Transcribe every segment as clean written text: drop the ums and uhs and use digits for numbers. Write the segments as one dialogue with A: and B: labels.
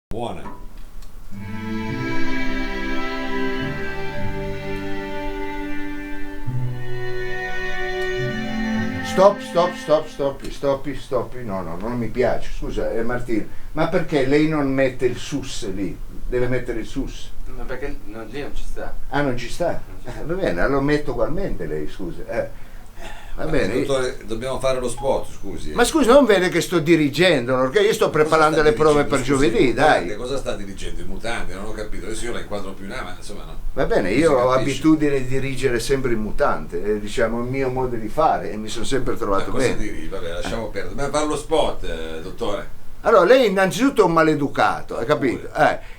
A: Buona.
B: Stop. No, non mi piace. Scusa, Martino, ma perché lei non mette il sus lì? Deve mettere il sus.
C: Ma perché lì non ci sta.
B: Ah, non ci sta? Va bene, allora metto ugualmente lei, scusa. Va bene.
A: Dottore, dobbiamo fare lo spot, scusi.
B: Ma scusa, non vede che sto dirigendo, perché io sto preparando le prove per giovedì, dai.
A: Cosa sta dirigendo? I mutanti? Non ho capito. Adesso io la inquadro più in là, ma insomma no.
B: Va bene,
A: Non
B: io
A: si
B: ho
A: capisce.
B: abitudine di dirigere sempre in mutante, è, diciamo il mio modo di fare e mi sono sempre
A: Ma
B: trovato
A: cosa
B: bene.
A: diri? Vabbè, lasciamo perdere. Ma fare lo spot, dottore.
B: Allora, lei innanzitutto è un maleducato, hai capito?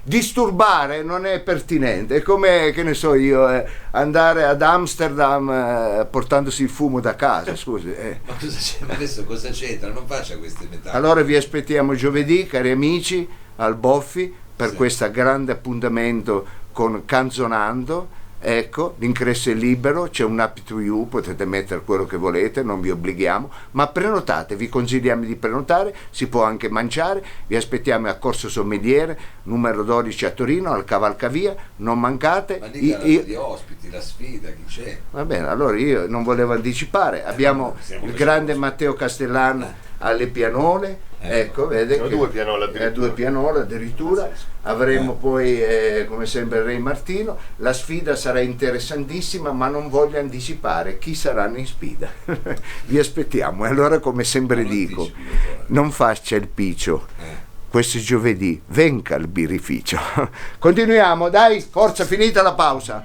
B: Disturbare non è pertinente, è come, che ne so io, andare ad Amsterdam portandosi il fumo da casa, scusi.
A: Ma cosa c'è? Ma adesso cosa c'entra? Non faccia queste metafore.
B: Allora vi aspettiamo giovedì, cari amici, al Boffi, per
A: Sì.
B: questo grande appuntamento con Canzonando. Ecco, l'ingresso è libero, c'è un Happy to You, potete mettere quello che volete, non vi obblighiamo, ma prenotate, vi consigliamo di prenotare, si può anche mangiare, vi aspettiamo a Corso Sommeliere, numero 12 a Torino, al Cavalcavia, non mancate.
A: Ma dica gli ospiti, la sfida, chi c'è?
B: Va bene, allora io non volevo anticipare, abbiamo
A: stiamo
B: il
A: facendo
B: grande
A: così.
B: Matteo Castellan alle pianole, ecco, vede
D: Sono
B: che
D: due pianole addirittura.
B: due pianole addirittura. Avremo poi come sempre il Re Martino. La sfida sarà interessantissima, ma non voglio anticipare chi saranno in sfida. Vi aspettiamo e allora, come sempre
A: Non
B: dico,
A: anticipi, dottore.
B: non faccia il piccio. Questo giovedì venga al birrificio. Continuiamo, dai, forza, finita la pausa.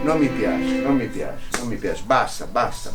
B: Non mi piace, basta.